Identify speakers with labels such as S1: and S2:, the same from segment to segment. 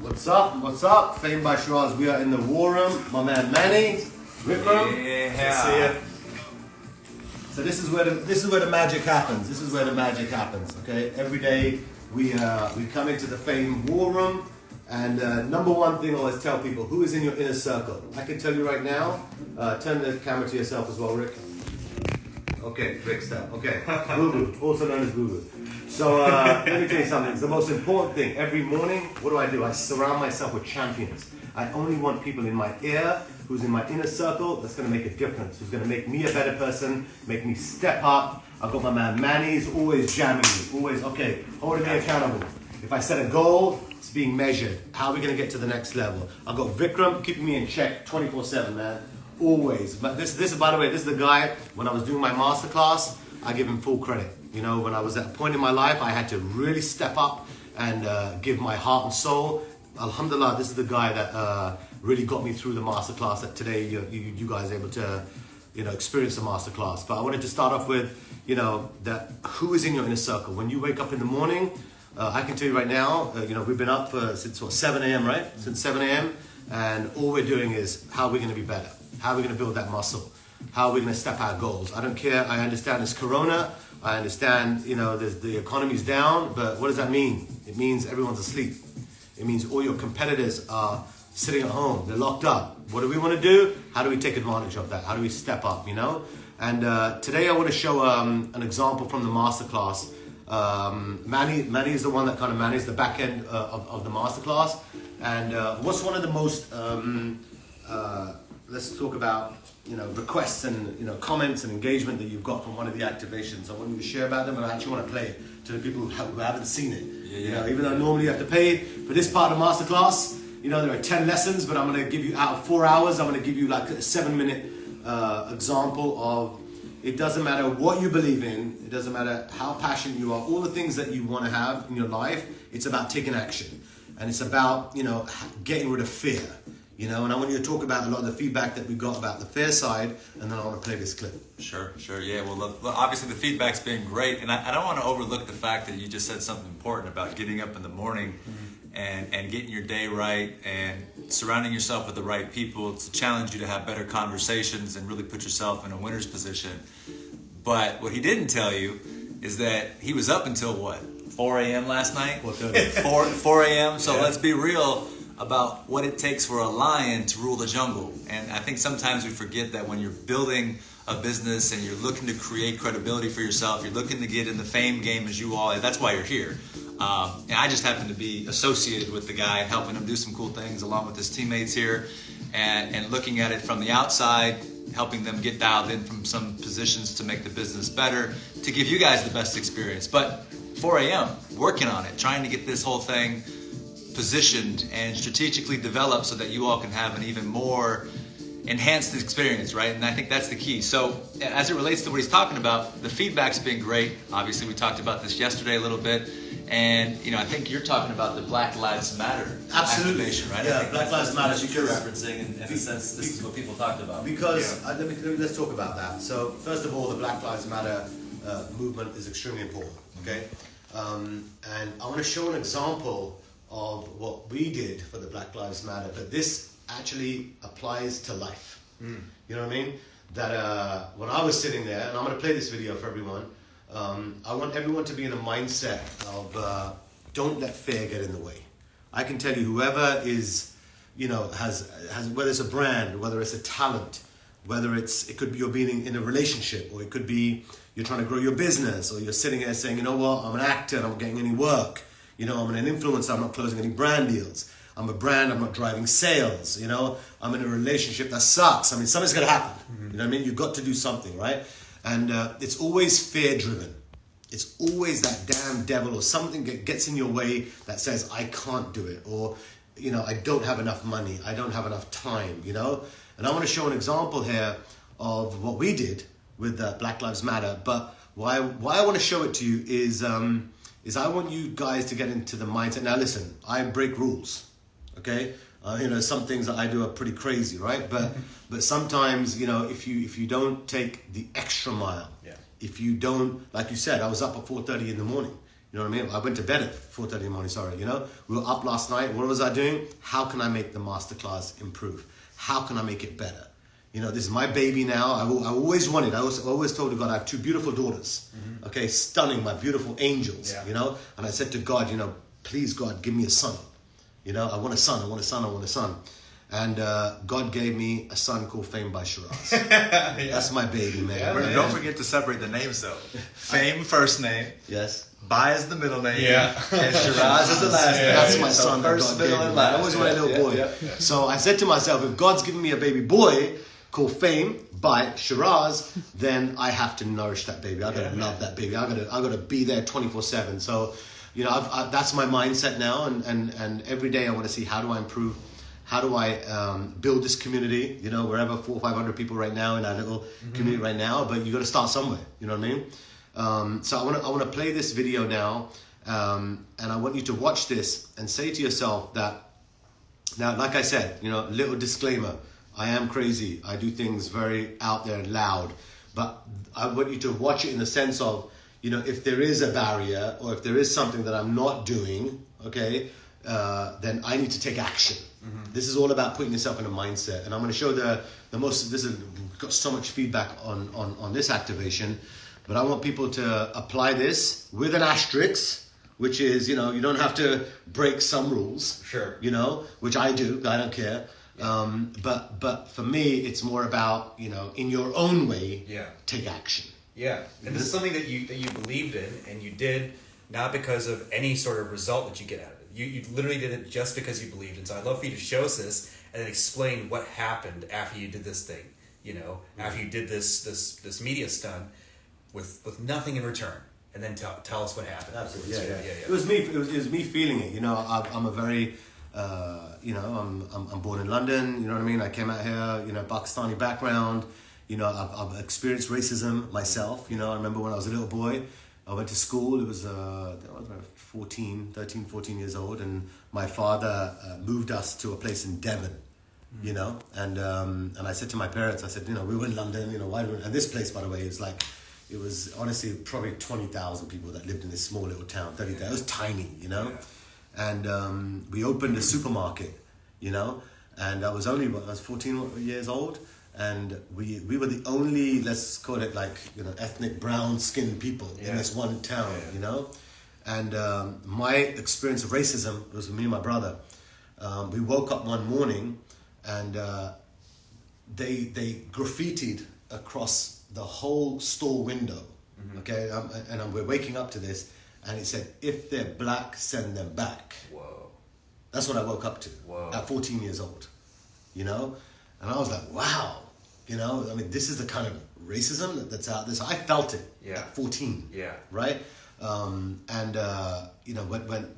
S1: What's up? What's up? Famed by Sheeraz. We are in the war room. My man Manny, Vikram.
S2: Yeah.
S1: See ya. So this is where the magic happens. This is where the magic happens. Okay. Every day we come into the famed war room, and number one thing I always tell people: who is in your inner circle? I can tell you right now. Turn the camera to yourself as well, Rick. Okay, Rick step. Okay, Boo Boo, also known as Boo Boo. So let me tell you something. It's the most important thing. Every morning, what do? I surround myself with champions. I only want people in my ear, who's in my inner circle, that's going to make a difference, who's going to make me a better person, make me step up. I've got my man Manny, he's always jamming me, always, okay, holding me accountable. If I set a goal, it's being measured. How are we going to get to the next level? I've got Vikram keeping me in check 24/7, man. Always. But this is, by the way, this is the guy, when I was doing my masterclass, I give him full credit. You know, when I was at a point in my life, I had to really step up and give my heart and soul. Alhamdulillah, this is the guy that really got me through the masterclass that today you guys are able to, experience the masterclass. But I wanted to start off with, that who is in your inner circle? When you wake up in the morning, I can tell you right now, we've been up since 7 a.m., right? Since 7 a.m. And all we're doing is how are we going to be better? How are we going to build that muscle? How are we going to step our goals? I don't care. I understand it's Corona. I understand, the economy's down. But what does that mean? It means everyone's asleep. It means all your competitors are sitting at home. They're locked up. What do we want to do? How do we take advantage of that? How do we step up, And today I want to show an example from the masterclass. Manny is the one that kind of manages the back end of the masterclass. And what's one of the most, let's talk about, requests and, comments and engagement that you've got from one of the activations. I want you to share about them, and I actually want to play it to the people who haven't seen it. Even though normally you have to pay for this part of masterclass, there are 10 lessons, but I'm going to give you, out of 4 hours, I'm going to give you like a 7-minute example of, it doesn't matter what you believe in, it doesn't matter how passionate you are, all the things that you want to have in your life, it's about taking action. And it's about, getting rid of fear. And I want you to talk about a lot of the feedback that we got about the fear side, and then I want to play this clip.
S2: Sure. Yeah, well, obviously the feedback's been great, and I don't want to overlook the fact that you just said something important about getting up in the morning and getting your day right and surrounding yourself with the right people to challenge you to have better conversations and really put yourself in a winner's position. But what he didn't tell you is that he was up until what? 4 a.m. last night? 4 a.m. So let's be real about what it takes for a lion to rule the jungle. And I think sometimes we forget that when you're building a business and you're looking to create credibility for yourself, you're looking to get in the fame game as you all, that's why you're here. And I just happen to be associated with the guy, helping him do some cool things along with his teammates here, and looking at it from the outside, helping them get dialed in from some positions to make the business better, to give you guys the best experience. But 4 a.m., working on it, trying to get this whole thing positioned and strategically developed so that you all can have an even more enhanced experience, right? And I think that's the key. So as it relates to what he's talking about, the feedback's been great. Obviously, we talked about this yesterday a little bit. And, I think you're talking about the Black Lives Matter activation, right?
S1: Yeah, Black Lives Matter.
S2: That's what you're referencing, in a sense, this is what people talked about.
S1: Because, let's talk about that. So, first of all, the Black Lives Matter movement is extremely important, okay? And I want to show an example of what we did for the Black Lives Matter, but this actually applies to life. You know what I mean? That when I was sitting there, and I'm going to play this video for everyone, I want everyone to be in a mindset of don't let fear get in the way. I can tell you, whoever is, has whether it's a brand, whether it's a talent, whether it could be you're being in a relationship, or it could be you're trying to grow your business, or you're sitting there saying, you know what, I'm an actor and I'm not getting any work. I'm an influencer, I'm not closing any brand deals. I'm a brand, I'm not driving sales. I'm in a relationship that sucks. I mean, something's going to happen. You know what I mean? You've got to do something, right? And it's always fear-driven. It's always that damn devil or something that gets in your way that says, I can't do it. Or, I don't have enough money. I don't have enough time, And I want to show an example here of what we did with Black Lives Matter. But why I want to show it to you is I want you guys to get into the mindset. Now listen, I break rules, okay? Some things that I do are pretty crazy, right? But sometimes, if you don't take the extra mile, if you don't, like you said, I was up at 4:30 in the morning. You know what I mean? I went to bed at 4:30 in the morning, sorry, you know? We were up last night. What was I doing? How can I make the masterclass improve? How can I make it better? You know, this is my baby now. I always wanted, I always told God, I have two beautiful daughters, okay? Stunning, my beautiful angels, you know? And I said to God, you know, please, God, give me a son. You know, I want a son, I want a son, I want a son. And God gave me a son called Fame by Sheeraz. That's my baby, man.
S2: Yeah, don't forget to separate the names, though. Fame, first name.
S1: Yes.
S2: Bai is the middle name. Yeah. And Sheeraz is the last name.
S1: That's my son.
S2: First, middle, and last.
S1: I always wanted a little boy. So I said to myself, if God's giving me a baby boy called Fame by Sheeraz, then I have to nourish that baby. I gotta love that baby. I gotta be there 24/7. So, you know, that's my mindset now. And every day I want to see, how do I improve? How do I build this community? You know, wherever 400 or 500 people right now in our little community right now. But you got to start somewhere. You know what I mean? So I want to play this video now, and I want you to watch this and say to yourself that, now, like I said, you know, little disclaimer: I am crazy. I do things very out there and loud. But I want you to watch it in the sense of, you know, if there is a barrier or if there is something that I'm not doing, okay, then I need to take action. This is all about putting yourself in a mindset, and I'm going to show the most. This has got so much feedback on this activation, but I want people to apply this with an asterisk, which is, you know, you don't have to break some rules. Sure. You know, which I do. I don't care. But for me, it's more about, you know, in your own way, take action.
S3: Yeah, and this is something that you believed in, and you did not because of any sort of result that you get out of it. You literally did it just because you believed in. So I'd love for you to show us this and then explain what happened after you did this thing. You know, after you did this media stunt with nothing in return, and then tell us what happened.
S1: Absolutely, yeah. It was me. It was me feeling it. You know, I'm a very, you know, I'm born in London. You know what I mean? I came out here, you know, Pakistani background. You know, I've experienced racism myself. You know, I remember when I was a little boy, I went to school. It was, I was about 14 years old, and my father moved us to a place in Devon. You know, and I said to my parents, I said, you know, we were in London. You know, why? And this place, by the way, is like, it was honestly probably 20,000 people that lived in this small little town. 30,000. It was tiny, you know, and we opened a supermarket. You know, and I was 14 years old. And we were the only, let's call it like, you know, ethnic brown skinned people in this one town, you know. And my experience of racism was with me and my brother. We woke up one morning and they graffitied across the whole store window, okay? And we're waking up to this, and it said, if they're black, send them back. Whoa. That's what I woke up to at 14 years old, you know? And I was like, wow, you know, I mean, this is the kind of racism that's out there. So I felt it at 14, right? You know,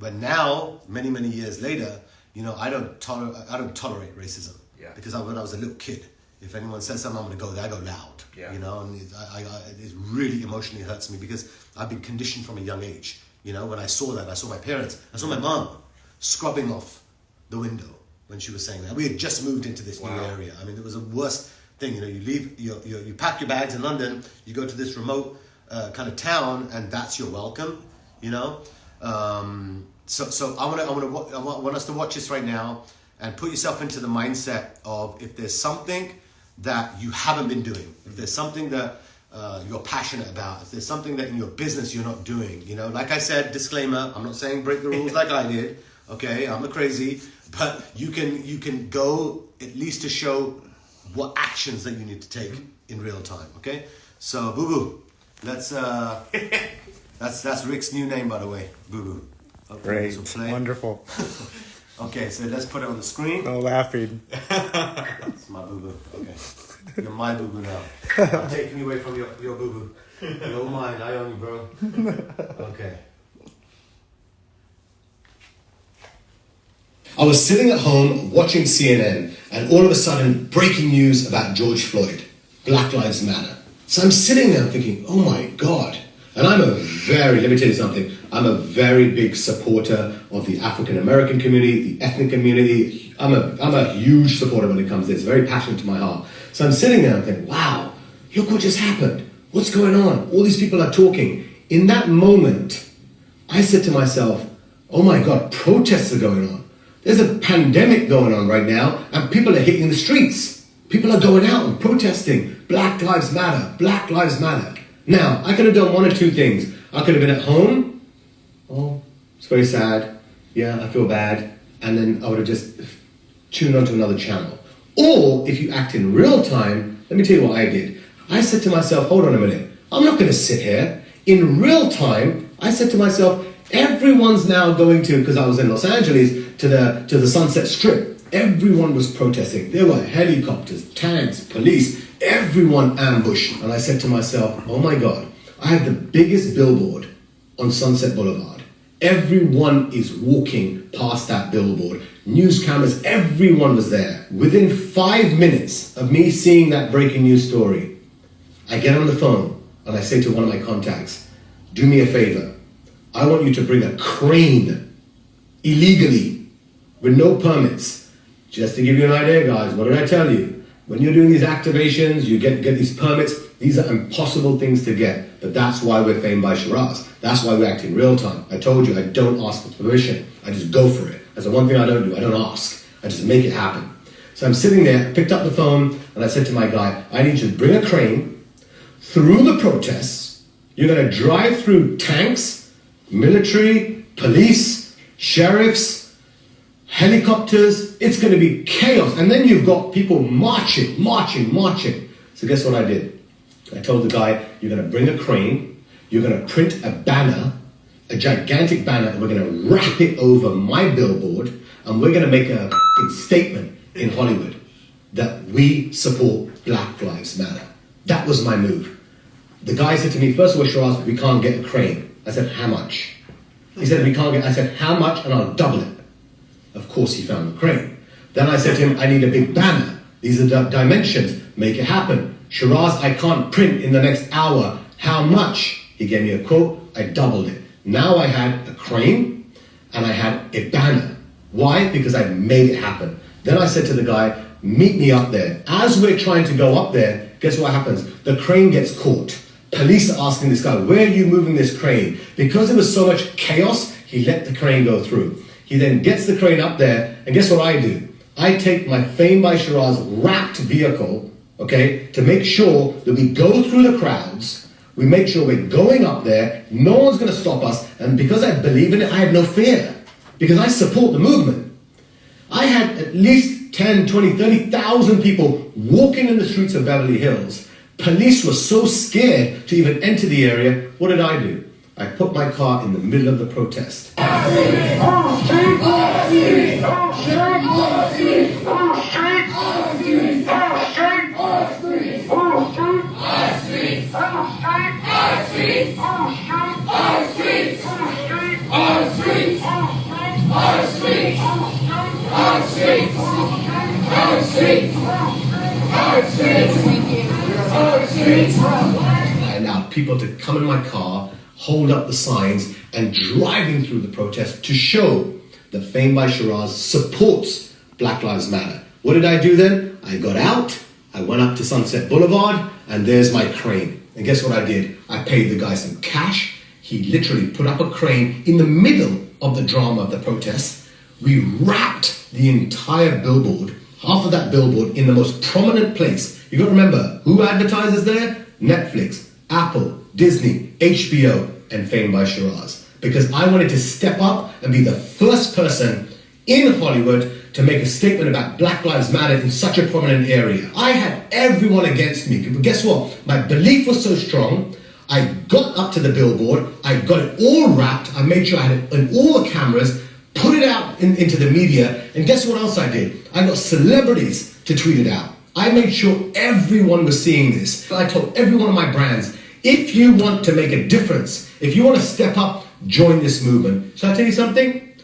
S1: when now, many years later, you know, I don't tolerate racism because when I was a little kid, if anyone says something, I'm going to go there, I go loud, you know, and it really emotionally hurts me because I've been conditioned from a young age. You know, when I saw that, I saw my parents, I saw my mom scrubbing off the window when she was saying that. We had just moved into this new area. I mean, it was the worst thing. You know, you leave, you pack your bags in London, you go to this remote kind of town, and that's your welcome. You know, so I want us to watch this right now and put yourself into the mindset of, if there's something that you haven't been doing, if there's something that you're passionate about, if there's something that in your business you're not doing, you know, like I said, disclaimer, I'm not saying break the rules like I did. Okay, I'm a crazy, but you can go at least to show what actions that you need to take in real time. Okay, so Boo Boo, let's that's Rick's new name, by the way, Boo Boo. Okay,
S4: great, wonderful.
S1: Okay, so let's put it on the screen.
S4: No laughing.
S1: It's my Boo Boo. Okay, you're my Boo Boo now. I'm taking you away from your Boo Boo. You're mine. I own you, bro. Okay. I was sitting at home watching CNN, and all of a sudden, breaking news about George Floyd, Black Lives Matter. So I'm sitting there thinking, oh my God. And let me tell you something, I'm a very big supporter of the African American community, the ethnic community. I'm a huge supporter when it comes to this, very passionate to my heart. So I'm sitting there and thinking, wow, look what just happened. What's going on? All these people are talking. In that moment, I said to myself, oh my God, protests are going on. There's a pandemic going on right now, and people are hitting the streets. People are going out and protesting. Black Lives Matter, Black Lives Matter. Now, I could have done one or two things. I could have been at home. Oh, it's very sad. Yeah, I feel bad. And then I would have just tuned onto another channel. Or if you act in real time, let me tell you what I did. I said to myself, hold on a minute. I'm not going to sit here. In real time, I said to myself, everyone's now going to, because I was in Los Angeles, to the Sunset Strip. Everyone was protesting. There were helicopters, tanks, police, everyone ambushed. And I said to myself, oh my God, I have the biggest billboard on Sunset Boulevard. Everyone is walking past that billboard. News cameras, everyone was there. Within 5 minutes of me seeing that breaking news story, I get on the phone and I say to one of my contacts, do me a favor. I want you to bring a crane illegally with no permits. Just to give you an idea, guys, what did I tell you? When you're doing these activations, you get these permits. These are impossible things to get, but that's why we're famed by Sheeraz. That's why we act in real time. I told you, I don't ask for permission. I just go for it. That's the one thing I don't do. I don't ask. I just make it happen. So I'm sitting there, picked up the phone, and I said to my guy, I need you to bring a crane through the protests. You're going to drive through tanks, military, police, sheriffs, helicopters. It's going to be chaos. And then you've got people marching. So guess what I did? I told the guy, you're going to bring a crane, you're going to print a banner, a gigantic banner, and we're going to wrap it over my billboard, and we're going to make a statement in Hollywood that we support Black Lives Matter. That was my move. The guy said to me, first of all, Sheeraz, we can't get a crane. I said, how much? He said, we can't get, I said, how much? And I'll double it. Of course, he found the crane. Then I said to him, I need a big banner. These are the dimensions. Make it happen. Sheeraz, I can't print in the next hour. How much? He gave me a quote. I doubled it. Now I had a crane and I had a banner. Why? Because I made it happen. Then I said to the guy, meet me up there. As we're trying to go up there, guess what happens? The crane gets caught. Police are asking this guy, where are you moving this crane? Because there was so much chaos, he let the crane go through. He then gets the crane up there, and guess what I do? I take my Fame by Sheeraz wrapped vehicle, okay, to make sure that we go through the crowds, we make sure we're going up there, no one's going to stop us, and because I believe in it, I have no fear, because I support the movement. I had at least 10, 20, 30,000 people walking in the streets of Beverly Hills. Police were so scared to even enter the area. What did I do? I put my car in the middle of the protest. I allowed people to come in my car, hold up the signs, and driving through the protest to show that Fame by Sheeraz supports Black Lives Matter. What did I do then? I got out, I went up to Sunset Boulevard, and there's my crane. And guess what I did? I paid the guy some cash. He literally put up a crane in the middle of the drama of the protest. We wrapped the entire billboard, half of that billboard, in the most prominent place. You got to remember, who advertises there? Netflix, Apple, Disney, HBO, and Fame by Sheeraz. Because I wanted to step up and be the first person in Hollywood to make a statement about Black Lives Matter in such a prominent area. I had everyone against me, but guess what? My belief was so strong, I got up to the billboard, I got it all wrapped, I made sure I had it in all the cameras, put it out into the media, and guess what else I did? I got celebrities to tweet it out. I made sure everyone was seeing this. I told every one of my brands, if you want to make a difference, if you want to step up, join this movement. Shall I tell you something?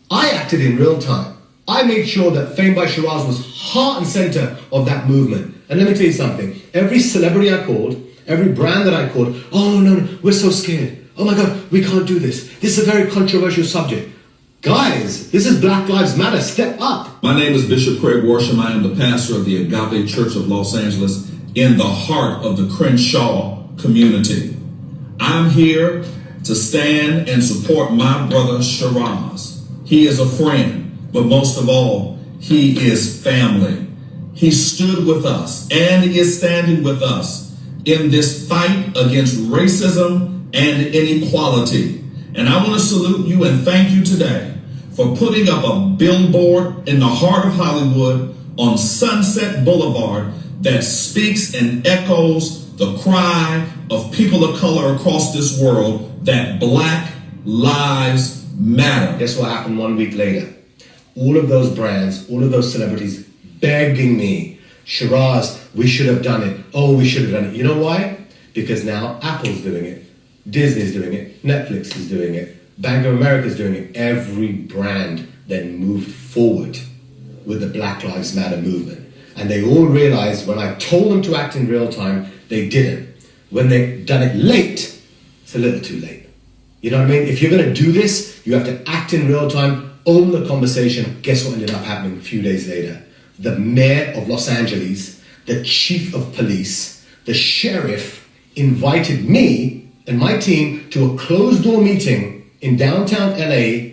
S1: I acted in real time. I made sure that Fame by Sheeraz was heart and center of that movement. And let me tell you something. Every celebrity I called, every brand that I called, oh no, we're so scared. Oh my God, we can't do this. This is a very controversial subject. Guys, this is Black Lives Matter. Step up.
S4: My name is Bishop Craig Worsham. I am the pastor of the Agape Church of Los Angeles in the heart of the Crenshaw community. I'm here to stand and support my brother Sheeraz. He is a friend, but most of all, he is family. He stood with us and is standing with us in this fight against racism and inequality. And I want to salute you and thank you today for putting up a billboard in the heart of Hollywood on Sunset Boulevard that speaks and echoes the cry of people of color across this world that Black Lives Matter.
S1: Guess what happened 1 week later? All of those brands, all of those celebrities begging me, Sheeraz, we should have done it. Oh, we should have done it. You know why? Because now Apple's doing it. Disney's doing it. Netflix is doing it. Bank of America is doing it. Every brand then moved forward with the Black Lives Matter movement. And they all realized when I told them to act in real time, they didn't. When they done it late, it's a little too late. You know what I mean? If you're going to do this, you have to act in real time, own the conversation. Guess what ended up happening a few days later? The mayor of Los Angeles, the chief of police, the sheriff invited me and my team to a closed-door meeting in downtown LA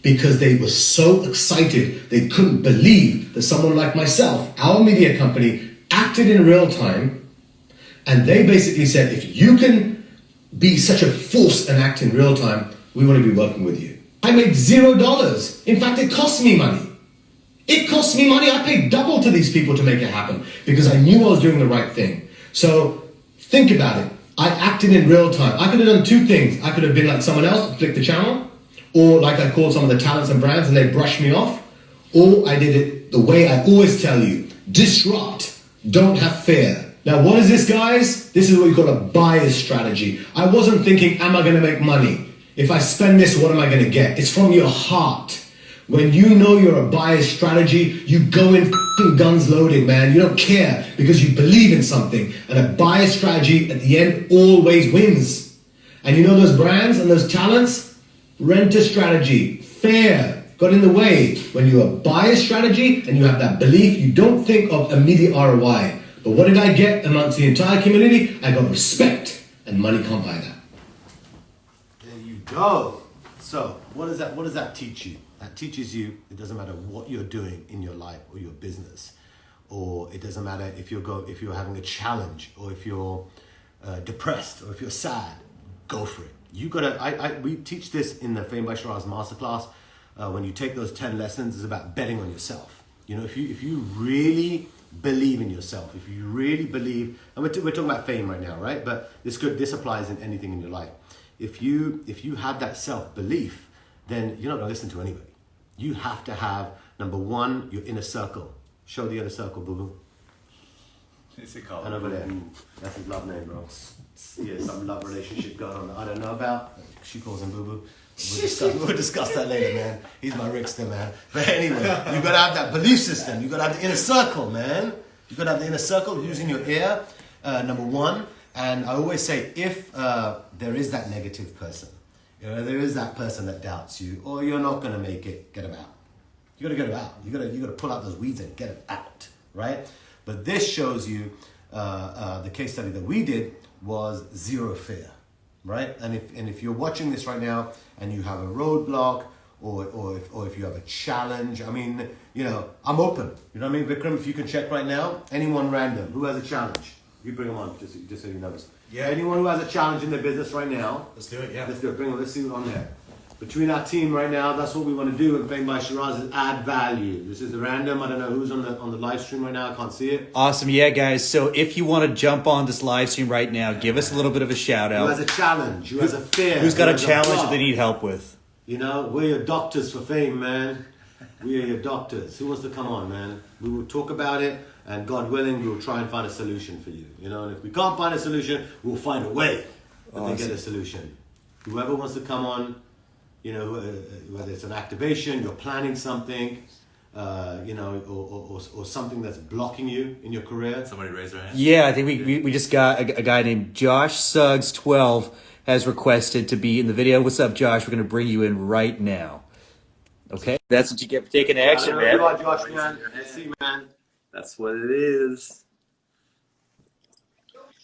S1: because they were so excited they couldn't believe that someone like myself, our media company, acted in real time. And they basically said, if you can be such a force and act in real time, we want to be working with you. I made $0. In fact, it cost me money. It cost me money. I paid double to these people to make it happen because I knew I was doing the right thing. So think about it. I acted in real time. I could have done two things. I could have been like someone else, flick the channel, or like I called some of the talents and brands and they brushed me off, or I did it the way I always tell you, disrupt, don't have fear. Now what is this, guys? This is what you call a buyer's strategy. I wasn't thinking, am I gonna make money? If I spend this, what am I gonna get? It's from your heart. When you know you're a buyer's strategy, you go in guns loaded, man. You don't care because you believe in something. And a buyer's strategy at the end always wins. And you know those brands and those talents? Renter strategy, fair, got in the way. When you're a buyer's strategy and you have that belief, you don't think of immediate ROI. But what did I get amongst the entire community? I got respect, and money can't buy that. There you go. So what does that teach you? That teaches you it doesn't matter what you're doing in your life or your business, or it doesn't matter if you're having a challenge, or if you're depressed, or if you're sad, go for it. You gotta. We teach this in the Fame by Sheeraz masterclass. When you take those 10 lessons, it's about betting on yourself. You know, if you really believe in yourself, if you really believe, and we're talking about fame right now, right? But this applies in anything in your life. If you have that self-belief, then you're not gonna listen to anybody. You have to have, number one, your inner circle. Show the inner circle, boo-boo.
S2: What's it called?
S1: And over there. That's his love name, bro. Yeah, some love relationship going on I don't know about. She calls him boo-boo. We'll discuss that later, man. He's my Rickster, man. But anyway, you gotta have that belief system. You gotta have the inner circle, man. You gotta have the inner circle using your ear, number one. And I always say, if there is that negative person, you know, there is that person that doubts you, or you're not gonna make it, get them out. You gotta get them out. You gotta pull out those weeds and get them out, right? But this shows you the case study that we did was zero fear, right? And if you're watching this right now and you have a roadblock, or if you have a challenge, I mean, you know, I'm open. You know what I mean, Vikram? If you can check right now, anyone random who has a challenge, you bring them on just so you know.
S3: Yeah.
S1: Anyone who has a challenge in their business right now,
S3: Let's do it, yeah.
S1: let's do it. Bring them. Let's see what's on there. Between our team right now, that's what we want to do in Fame by Sheeraz is add value. This is the random. I don't know who's on the live stream right now. I can't see it.
S5: Awesome. Yeah, guys. So if you want to jump on this live stream right now, give us a little bit of a shout
S1: Who
S5: out.
S1: has a challenge? Who has a fear?
S5: Who's got
S1: who
S5: a
S1: has
S5: challenge that
S1: block?
S5: they need help with?
S1: You know, we're your doctors for fame, man. We are your doctors. Who wants to come on, man? We will talk about it, and God willing, we'll try and find a solution for you. You know, and if we can't find a solution, we'll find a way that they get a solution. Whoever wants to come on, you know, whether it's an activation, you're planning something, you know, or something that's blocking you in your career.
S2: Somebody raise their hand.
S5: Yeah, I think we just got a guy named Josh Suggs 12 has requested to be in the video. What's up, Josh? We're going to bring you in right now. Okay, that's what you get for taking action,
S1: I
S5: man.
S1: know you are, Josh, man. See, man. That's what it is.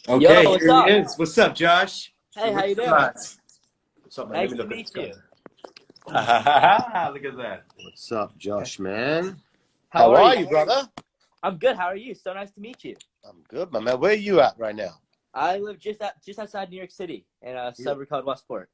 S5: Okay,
S6: Yo, what's
S5: here
S6: up?
S5: he is. What's up, Josh?
S6: Hey, how you doing?
S1: What's up, man?
S6: Nice
S1: Let me
S6: to
S1: look at
S6: meet
S1: this
S6: you.
S1: guy.
S2: Look at that.
S1: What's up, Josh, man?
S6: How
S1: How
S6: are
S1: are
S6: you?
S1: you, brother?
S6: I'm good. How are you? So nice to meet you.
S1: I'm good, my man. Where are you at right now?
S6: I live just outside New York City in a suburb called Westport.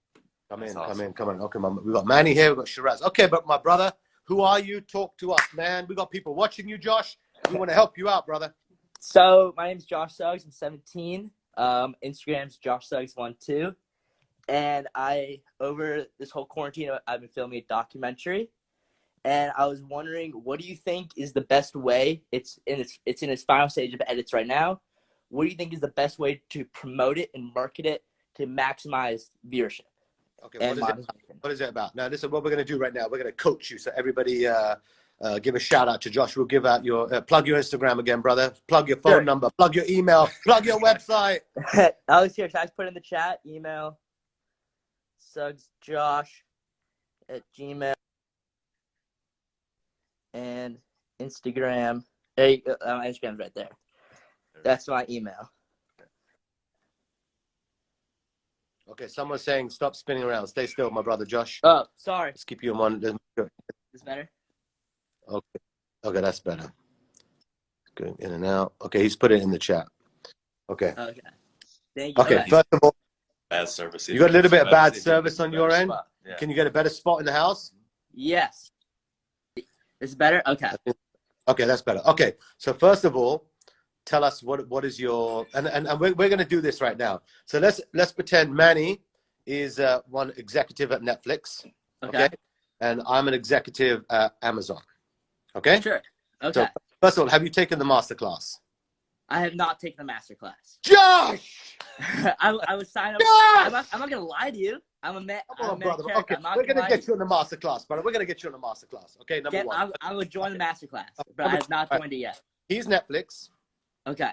S1: Come
S2: That's
S1: in,
S2: awesome.
S1: come in. Okay, we got Manny here. We got Sheeraz. Okay, but my brother, who are you? Talk to us, man. We got people watching you, Josh. We want to help you out, brother.
S6: So my name's Josh Suggs. I'm 17. Instagram's JoshSuggs12. And over this whole quarantine, I've been filming a documentary. And I was wondering, what do you think is the best way? It's in its final stage of edits right now. What do you think is the best way to promote it and market it to maximize viewership?
S1: Okay,
S6: And
S1: what is it about? Now, this is what we're going to do right now. We're going to coach you. So everybody give a shout out to Josh. We'll give out your, plug your Instagram again, brother. Plug your phone number. Plug your email. Plug your website.
S6: I was here. Should I just put in the chat? Email, sugsjosh@gmail, and Instagram. Hey, my Instagram's right there. That's my email.
S1: Okay, someone's saying stop spinning around. Stay still, my brother Josh.
S6: Oh, sorry.
S1: Let's keep you on one.
S6: Is better?
S1: Okay, that's better. Good, in and out. Okay, he's put it in the chat. Okay.
S6: Okay. Thank you.
S1: Okay, first of all,
S2: Bad service.
S1: you got a little bit of bad service on your end.
S2: Yeah.
S1: Can you get a better spot in the house?
S6: Yes. Is better? Okay.
S1: Okay, that's better. Okay, so first of all, tell us what is your and we're going to do this right now. So let's pretend Manny is one executive at Netflix, okay, and I'm an executive at Amazon, okay.
S6: Sure. Okay.
S1: So first of all, have you taken the masterclass?
S6: I have not taken the master class.
S1: Josh,
S6: I was signed up.
S1: Josh!
S6: I'm not gonna lie to you. I'm a man.
S1: Come on, brother.
S6: Character.
S1: Okay, we're gonna get you in the masterclass, brother. We're gonna get you in the masterclass. Okay, number one.
S6: I will join the master class, but I have not joined it yet.
S1: He's Netflix.
S6: Okay.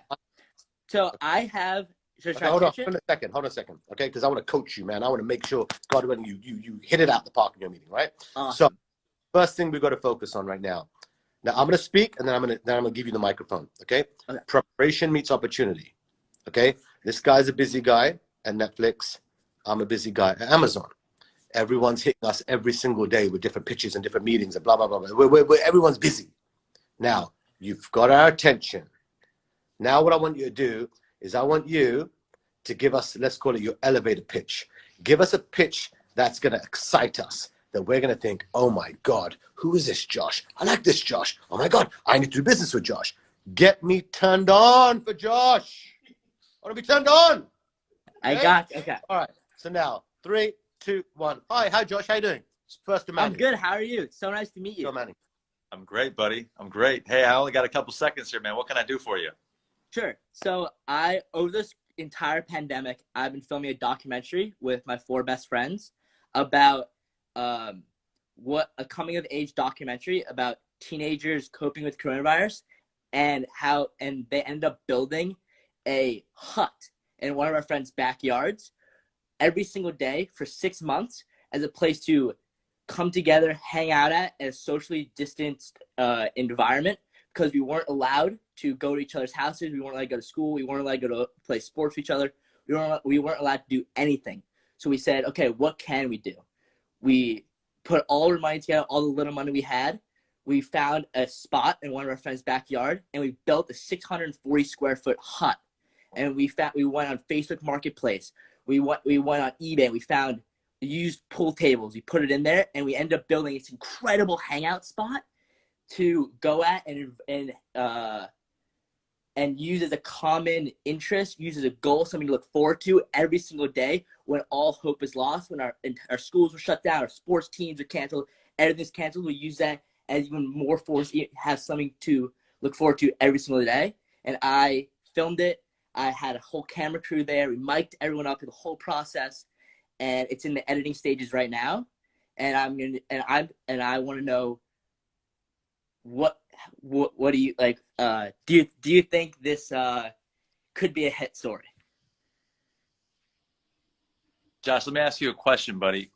S6: So I have.
S1: Okay, hold on a second. Okay, because I want to coach you, man. I want to make sure, God, when you hit it out the park in your meeting, right?
S6: Awesome.
S1: So, first thing we've got to focus on right now. Now I'm going to speak, and then I'm going to give you the microphone. Okay? Preparation meets opportunity. Okay? This guy's a busy guy at Netflix. I'm a busy guy at Amazon. Everyone's hitting us every single day with different pitches and different meetings and blah blah blah. Everyone's busy. Now you've got our attention. Now what I want you to do is I want you to give us, let's call it your elevator pitch. Give us a pitch that's going to excite us, that we're going to think, oh my God, who is this Josh? I like this Josh. Oh my God, I need to do business with Josh. Get me turned on for Josh. I want to be turned on.
S6: Okay? I got you. Okay.
S1: All right. So now, 3, 2, 1. Hi Josh. How you doing? First to Manny.
S6: I'm good. How are you? So nice to meet you.
S1: Go, Manny.
S2: I'm great, buddy. I'm great. Hey, I only got a couple seconds here, man. What can I do for you?
S6: Sure. So over this entire pandemic, I've been filming a documentary with my 4 best friends about a coming of age documentary about teenagers coping with coronavirus and they ended up building a hut in one of our friends' backyards every single day for 6 months as a place to come together, hang out at in a socially distanced environment, because we weren't allowed to go to each other's houses. We weren't allowed to go to school. We weren't allowed to go to play sports with each other. We weren't allowed to do anything. So we said, okay, what can we do? We put all our money together, all the little money we had. We found a spot in one of our friends' backyard, and we built a 640 square foot hut. And we went on Facebook Marketplace. We went on eBay. We found used pool tables. We put it in there, and we ended up building this incredible hangout spot to go at and use as a common interest, use as a goal, something to look forward to every single day when all hope is lost, when our schools were shut down, our sports teams are canceled, everything's canceled. We use that as even more force, have something to look forward to every single day. And I filmed it. I had a whole camera crew there. We mic'd everyone up through the whole process, and it's in the editing stages right now. And I want to know, what do you like? Do you think this could be a hit story?
S2: Josh, let me ask you a question, buddy.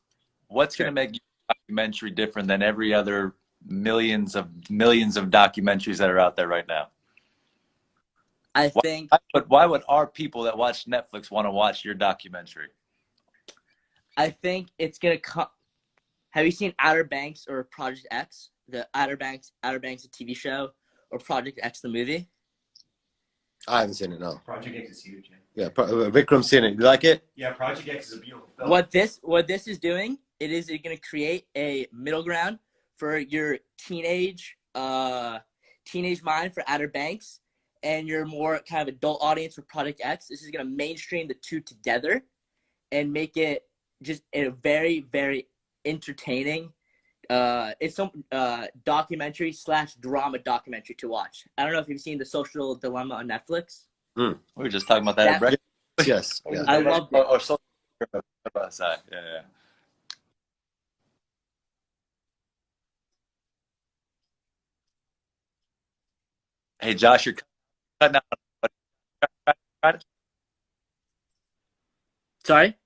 S2: What's going to make your documentary different than every other millions of documentaries that are out there right now?
S6: Why
S2: would our people that watch Netflix want to watch your documentary?
S6: I think it's gonna come. Have you seen Outer Banks or Project X? The Outer Banks, the TV show, or Project X, the movie?
S1: I haven't seen it. No.
S3: Project X is huge.
S1: Yeah, Vikram's seen it. You like it?
S3: Yeah, Project X is a beautiful film.
S6: What this is doing, it's going to create a middle ground for your teenage mind for Outer Banks, and your more kind of adult audience for Project X. This is going to mainstream the two together and make it just a very, very entertaining. It's some documentary / drama documentary to watch. I don't know if you've seen The Social Dilemma on Netflix.
S2: We were just talking about that at breakfast.
S1: Yes. Yeah.
S6: I loved it.
S2: Or so about side. Yeah. Hey, Josh, you're cutting out.
S6: Sorry?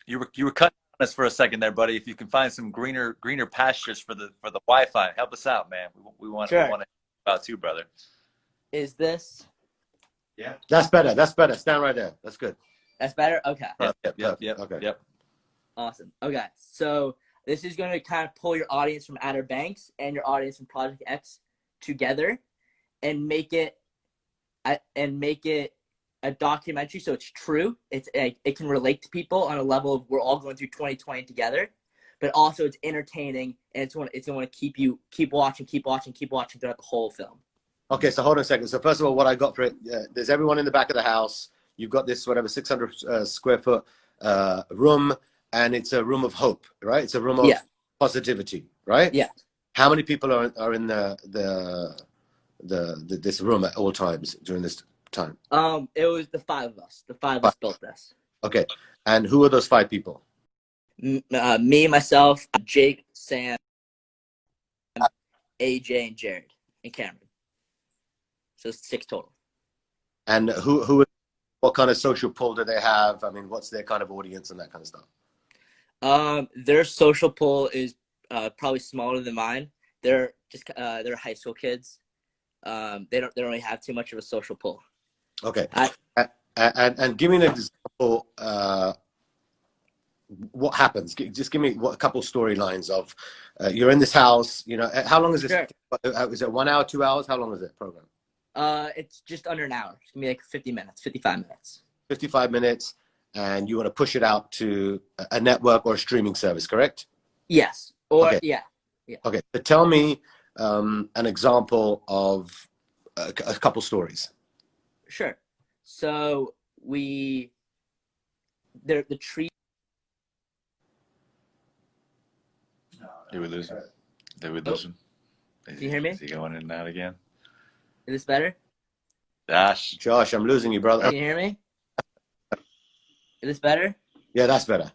S2: You were cutting on us for a second there, buddy. If you can find some greener pastures for the Wi-Fi, help us out, man. We want
S6: Sure.
S2: to help out too, brother.
S6: Is this?
S3: Yeah.
S1: That's better. Stand right there. That's good.
S6: That's better? Okay.
S2: Yep.
S1: Okay.
S2: Yep.
S6: Awesome. Okay. So this is going to kind of pull your audience from Outer Banks and your audience from Project X together and make it a documentary, so it's true. It can relate to people on a level of we're all going through 2020 together, but also it's entertaining, and it's going to want to keep watching throughout the whole film.
S1: Okay, so hold on a second. So first of all, what I got for it, there's everyone in the back of the house. You've got this 600 square foot room, and it's a room of hope, right? It's a room of positivity, right?
S6: Yeah.
S1: How many people are in this room at all times during this time?
S6: It was the five of us. The five of us built this.
S1: Okay, and who are those 5 people?
S6: Me, myself, Jake, Sam, AJ, and Jared, and Cameron. So it's 6 total.
S1: And what kind of social pull do they have? I mean, what's their kind of audience and that kind of stuff?
S6: Their social pull is probably smaller than mine. They're high school kids. They don't really have too much of a social pull.
S1: Okay. And give me an example. What happens? Just give me a couple storylines of you're in this house. You know, how long is this?
S6: Sure.
S1: Is it 1 hour, 2 hours? How long is it program?
S6: It's just under an hour. It's gonna be like 55 minutes.
S1: 55 minutes, and you want to push it out to a network or a streaming service, correct?
S6: Yes. Or
S1: Okay.
S6: yeah.
S1: Okay. So tell me an example of a couple stories.
S6: Sure. So the tree.
S2: Did we lose him? Did we lose him?
S6: Can you hear me?
S2: Is he going in and out again?
S6: Is this better?
S1: Josh, I'm losing you, brother.
S6: Can you hear me? Is this better?
S1: Yeah, that's better.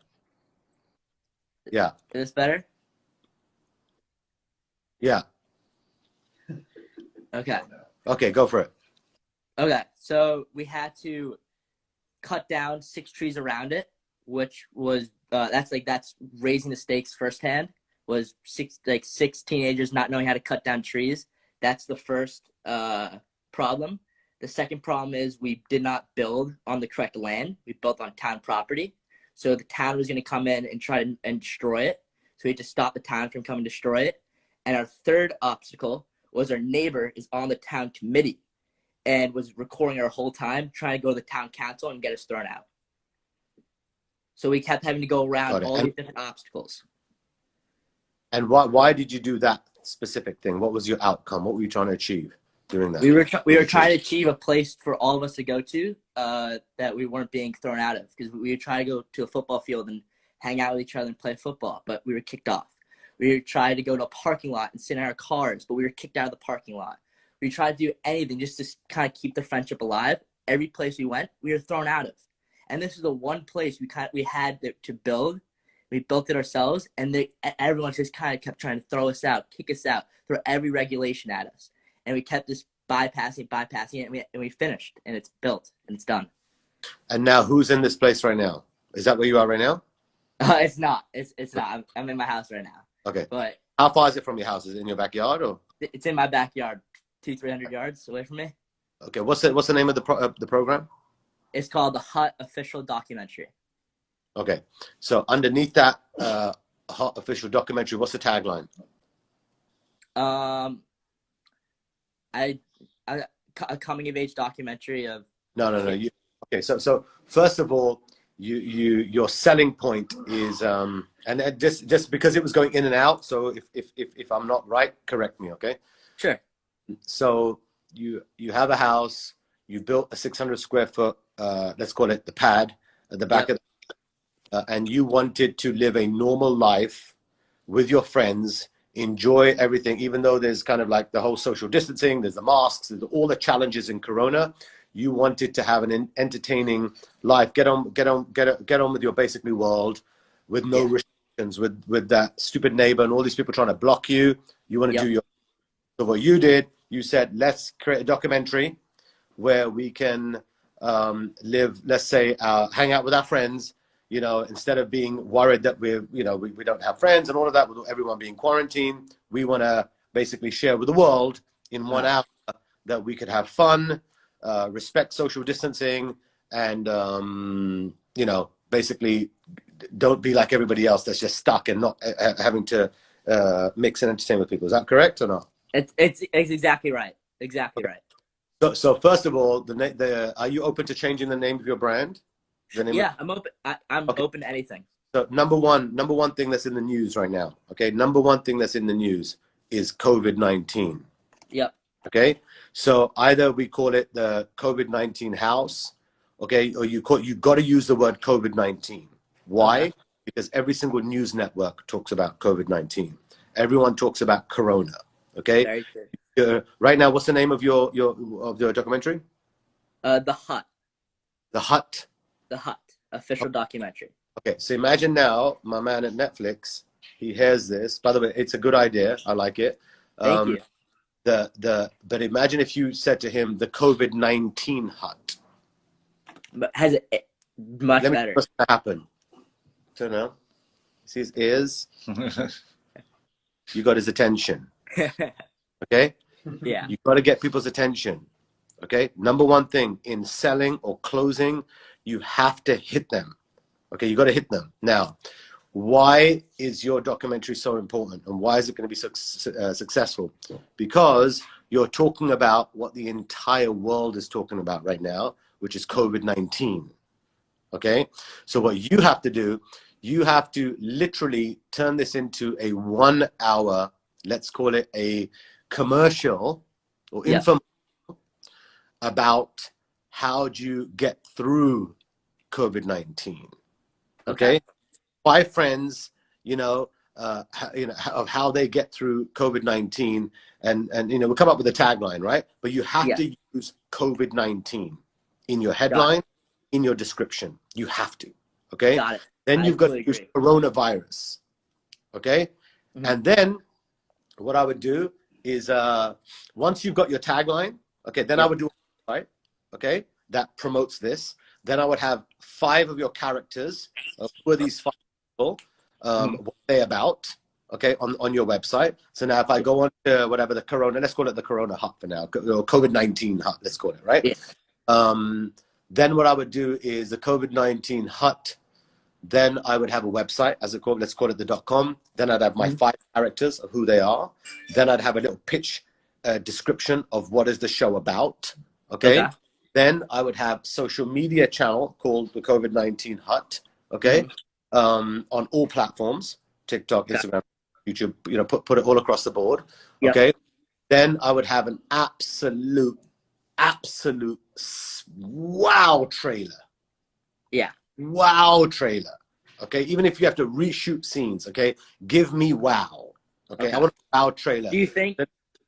S1: Yeah.
S6: Is this better?
S1: Yeah.
S6: Okay.
S1: Okay, go for it.
S6: Okay. So we had to cut down 6 trees around it, which was that's raising the stakes firsthand. Was 6 teenagers not knowing how to cut down trees. That's the first problem. The second problem is we did not build on the correct land. We built on town property. So the town was going to come in and try and destroy it. So we had to stop the town from coming to destroy it. And our third obstacle was our neighbor is on the town committee and was recording our whole time, trying to go to the town council and get us thrown out. So we kept having to go around all these different obstacles.
S1: And why did you do that specific thing? What was your outcome? What were you trying to achieve doing that?
S6: We were trying to achieve a place for all of us to go to that we weren't being thrown out of, because we were trying to go to a football field and hang out with each other and play football, but we were kicked off. We tried to go to a parking lot and sit in our cars, but we were kicked out of the parking lot. We tried to do anything just to kind of keep the friendship alive. Every place we went, we were thrown out of. And this is the one place we had to build. We built it ourselves, and everyone just kind of kept trying to throw us out, kick us out, throw every regulation at us. And we kept just bypassing it, and we finished, and it's built, and it's done.
S1: And now who's in this place right now? Is that where you are right now?
S6: It's not. It's not. I'm in my house right now.
S1: Okay.
S6: But
S1: how far is it from your house? Is it in your backyard or?
S6: It's in my backyard, 200-300 yards away from me.
S1: Okay. What's the name of the program?
S6: It's called the Hut Official Documentary.
S1: Okay. So underneath that Hot official documentary, what's the tagline?
S6: Um, I, a coming of age documentary of.
S1: No. Okay. So first of all, your selling point is and just because it was going in and out. So if I'm not right, correct me. Okay.
S6: Sure.
S1: So you have a house. You built a 600 square foot. Let's call it the pad at the back
S6: Yep.
S1: of, and you wanted to live a normal life with your friends, enjoy everything, even though there's kind of like the whole social distancing, there's the masks, there's all the challenges in Corona. You wanted to have an entertaining life, get on with your basically world, with no restrictions, with that stupid neighbor and all these people trying to block you. You want to do your. So what you did, you said, let's create a documentary where we can live, let's say, hang out with our friends, you know, instead of being worried that we don't have friends and all of that, with everyone being quarantined. We want to basically share with the world in 1 hour that we could have fun, respect social distancing, and, you know, basically don't be like everybody else that's just stuck and not having to mix and entertain with people. Is that correct or not?
S6: It's exactly right. Exactly right.
S1: So first of all, are you open to changing the name of your brand?
S6: I'm open. I'm open to anything.
S1: So number one thing that's in the news right now. Okay, number one thing that's in the news is COVID-19.
S6: Yep.
S1: Okay, so either we call it the COVID-19 house, okay, or you got to use the word COVID-19. Why? Because every single news network talks about COVID-19. Everyone talks about Corona. Okay.
S6: Very true.
S1: Right now, what's the name of your documentary?
S6: The Hut.
S1: The Hut.
S6: The Hut official documentary.
S1: Okay, so imagine now, my man at Netflix, he hears this. By the way, it's a good idea. I like it.
S6: Thank you.
S1: But imagine if you said to him, the COVID-19 Hut.
S6: But has it much better?
S1: What's gonna happen? So now, see his ears. You got his attention. Okay.
S6: Yeah.
S1: You got to get people's attention. Okay. Number one thing in selling or closing, you have to hit them. Okay. You got to hit them. Now, why is your documentary so important and why is it going to be so successful? Because you're talking about what the entire world is talking about right now, which is COVID-19. Okay. So what you have to do, you have to literally turn this into a 1 hour, let's call it a commercial or information about how do you get through COVID-19. Okay. 5 friends, of how they get through COVID-19 and we'll come up with a tagline, right? But you have to use COVID-19 in your headline, in your description. You have to. Okay.
S6: Got it.
S1: Then you've got to use coronavirus. Okay.
S6: Mm-hmm.
S1: And then what I would do is once you've got your tagline, okay, then I would do a website, okay, that promotes this. Then I would have 5 of your characters. Who are these 5 people? What are they about? Okay, on your website. So now if I go on to whatever the Corona, let's call it the Corona Hut for now, or COVID-19 Hut, let's call it, right? Yeah. Then what I would do is the COVID-19 Hut. Then I would have a website, as it called, let's call it the .com. Then I'd have my 5 characters of who they are. Then I'd have a little pitch description of what is the show about. Okay. Then I would have social media channel called the COVID-19 Hut. Okay. On all platforms, TikTok, Instagram, YouTube, put it all across the board. Okay. Then I would have an absolute wow trailer. Yeah. Wow trailer. Okay. Even if you have to reshoot scenes, okay, give me wow. Okay. I want a wow trailer.
S6: Do you think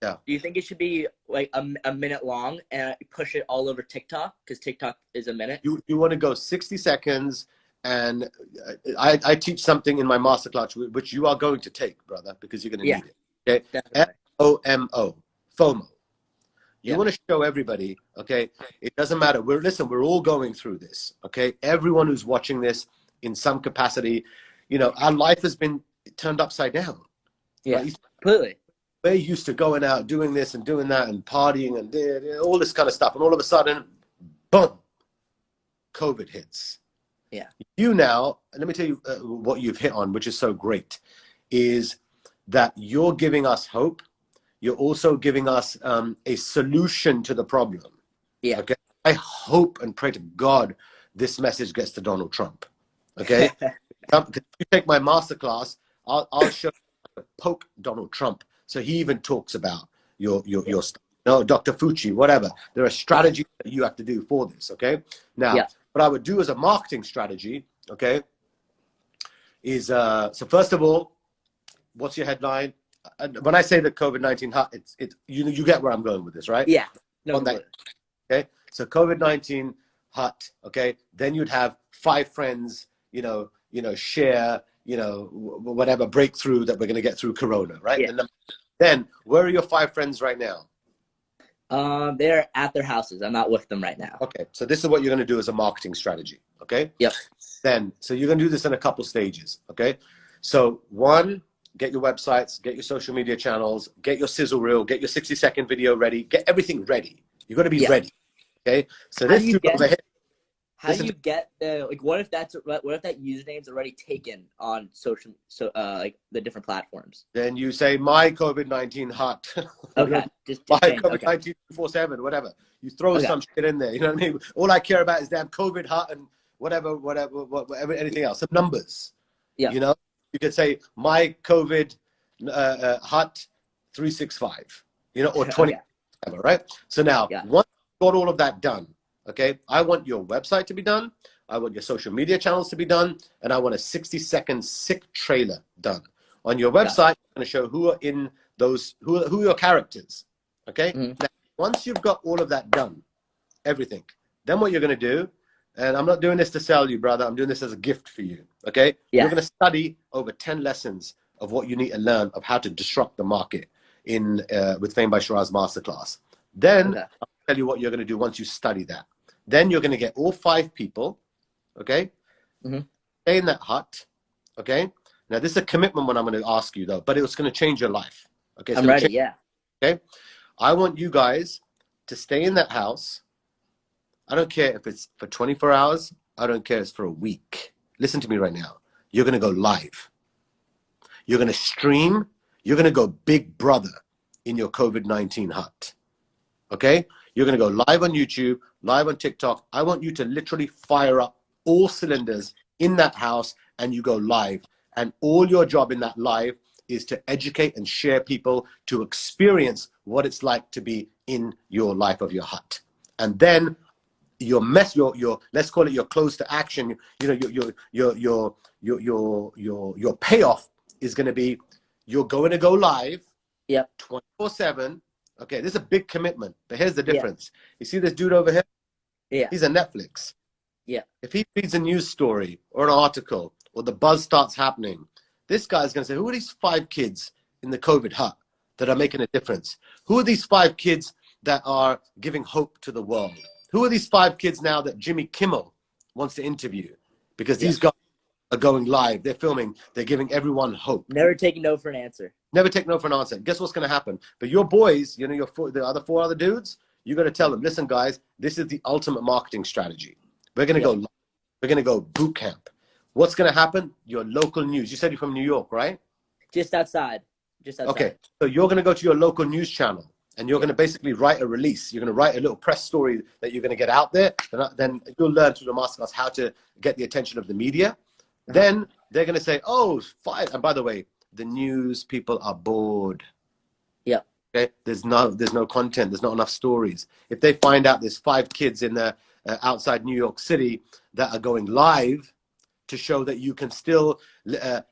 S6: it should be like a minute long and push it all over TikTok? Because TikTok is a minute.
S1: You want to go 60 seconds. And I teach something in my masterclass, which you are going to take, brother, because you're going to need it. Okay. FOMO. You want to show everybody, okay? It doesn't matter. We're all going through this, okay? Everyone who's watching this in some capacity, our life has been turned upside down.
S6: Yeah, right? Completely.
S1: We're used to going out, doing this and doing that and partying and all this kind of stuff. And all of a sudden, boom, COVID hits.
S6: Yeah.
S1: You now, let me tell you what you've hit on, which is so great, is that you're giving us hope. You're also giving us a solution to the problem.
S6: Yeah.
S1: Okay. I hope and pray to God this message gets to Donald Trump. Okay. If you take my masterclass, I'll show you how to poke Donald Trump. So he even talks about your stuff. No, Dr. Fucci, whatever. There are strategies that you have to do for this. Okay. Now, what I would do as a marketing strategy, okay, is so first of all, what's your headline? When I say the COVID-19 hut, it's you get where I'm going with this, right?
S6: Yeah. No,
S1: okay. So COVID-19 hut, okay. Then you'd have 5 friends, share, whatever breakthrough that we're going to get through Corona, right?
S6: Yeah.
S1: Then where are your 5 friends right now?
S6: They're at their houses. I'm not with them right now.
S1: Okay. So this is what you're going to do as a marketing strategy. Okay.
S6: Yep.
S1: So you're going to do this in a couple stages. Okay. So 1, get your websites, get your social media channels, get your sizzle reel, get your 60-second video ready, get everything ready. You've got to be ready. Okay. So this dude over here.
S6: How do you get what if that username's already taken on like the different platforms?
S1: Then you say my COVID-19 hut.
S6: Okay.
S1: My COVID-19 247, whatever. You throw some shit in there. You know what I mean? All I care about is damn COVID hut and whatever, anything else. Some numbers.
S6: Yeah.
S1: You could say my COVID hut 365. Or 20. Whatever, right? So now, once you've got all of that done, okay, I want your website to be done. I want your social media channels to be done. And I want a 60-second sick trailer done. On your website, I'm going to show who are in those, who are your characters. Okay. Now, once you've got all of that done, everything, then what you're going to do, and I'm not doing this to sell you, brother. I'm doing this as a gift for you. Okay. Yeah. You're going to study over 10 lessons of what you need to learn of how to disrupt the market with Fame by Sheeraz Masterclass. Then I'll tell you what you're going to do once you study that. Then you're going to get all 5 people, okay, stay in that hut, okay. Now this is a commitment when I'm going to ask you though, but it's going to change your life. Okay,
S6: I'm ready.
S1: Okay, I want you guys to stay in that house. I don't care if it's for 24 hours. I don't care if it's for a week. Listen to me right now. You're going to go live. You're going to stream. You're going to go Big Brother in your COVID-19 hut. Okay? You're going to go live on YouTube, live on TikTok. I want you to literally fire up all cylinders in that house and you go live. And all your job in that live is to educate and share people to experience what it's like to be in your life of your hut. And then your let's call it your close to action, your payoff is going to be you're going to go live 24/7. Okay, this is a big commitment, but here's the difference. You see this dude over here? Yeah. He's a Netflix. Yeah. If he reads a news story or an article or the buzz starts happening, this guy's going to say, who are these 5 kids in the COVID hut that are making a difference? Who are these 5 kids that are giving hope to the world? Who are these 5 kids now that Jimmy Kimmel wants to interview? Because these guys are going live. They're filming. They're giving everyone hope.
S6: Never take no for an answer.
S1: Never take no for an answer. Guess what's going to happen? But your boys, the other 4 other dudes, you got to tell them, listen, guys, this is the ultimate marketing strategy. We're going to go live. We're going to go boot camp. What's going to happen? Your local news. You said you're from New York, right?
S6: Just outside.
S1: Okay. So you're going to go to your local news channel. And you're going to basically write a release. You're going to write a little press story that you're going to get out there. Then you'll learn through the masterclass how to get the attention of the media. Then they're going to say, oh, 5. And by the way, the news people are bored.
S6: Yeah.
S1: Okay. There's no content. There's not enough stories. If they find out there's 5 kids in the outside New York City that are going live to show that you can still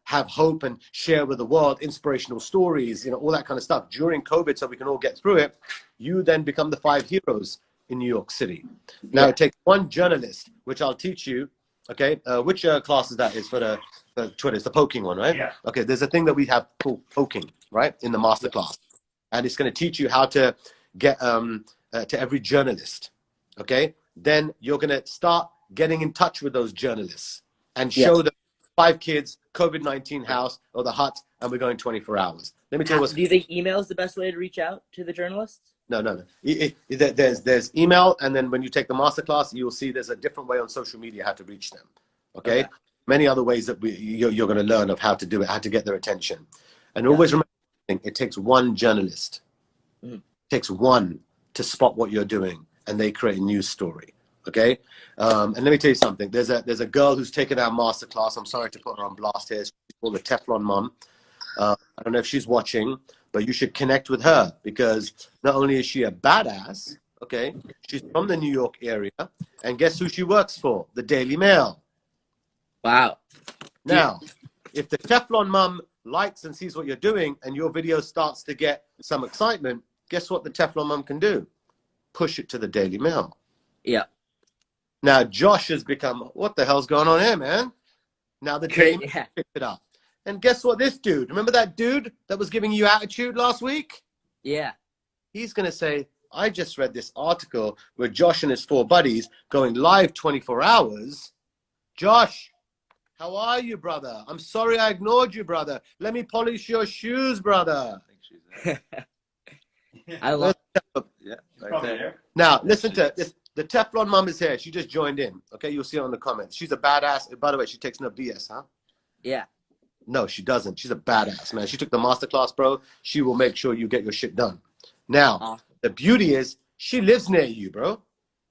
S1: have hope and share with the world inspirational stories, all that kind of stuff during COVID so we can all get through it, you then become the 5 heroes in New York City. Now it takes one journalist, which I'll teach you, okay? Which class is that is for the Twitter? It's the poking one, right? Yeah. Okay, there's a thing that we have called poking, right, in the master class. And it's going to teach you how to get to every journalist, okay? Then you're going to start getting in touch with those journalists and show them 5 kids, COVID-19 house or the hut, and we're going 24 hours. Let me tell you what's...
S6: Do you think email is the best way to reach out to the journalists?
S1: No. There's email, and then when you take the masterclass, you'll see there's a different way on social media how to reach them. Okay?
S6: Okay.
S1: Many other ways that you're going to learn of how to do it, how to get their attention. And always remember, it takes one journalist.
S6: Mhm.
S1: It takes one to spot what you're doing, and they create a news story. Okay? And let me tell you something. There's a girl who's taken our masterclass. I'm sorry to put her on blast here. She's called the Teflon Mum. I don't know if she's watching, but you should connect with her, because not only is she a badass, okay, she's from the New York area, and guess who she works for? The Daily Mail.
S6: Wow.
S1: Now, if the Teflon Mum likes and sees what you're doing and your video starts to get some excitement, guess what the Teflon Mum can do? Push it to the Daily Mail.
S6: Yeah.
S1: Now, Josh has become, what the hell's going on here, man? Now the Daily Mail
S6: Yeah.
S1: picked it up. And guess what this dude, remember that dude that was giving you attitude last week?
S6: Yeah.
S1: He's going to say, I just read this article where Josh and his 4 buddies going live 24 hours. Josh, how are you, brother? I'm sorry I ignored you, brother. Let me polish your shoes, brother.
S6: I love.
S1: Yeah, right there. Now, listen to this. The Teflon Mum is here. She just joined in. Okay, you'll see her in the comments. She's a badass. By the way, she takes no BS, huh?
S6: Yeah.
S1: No, she doesn't. She's a badass, man. She took the masterclass, bro. She will make sure you get your shit done. Now, the beauty is she lives near you, bro.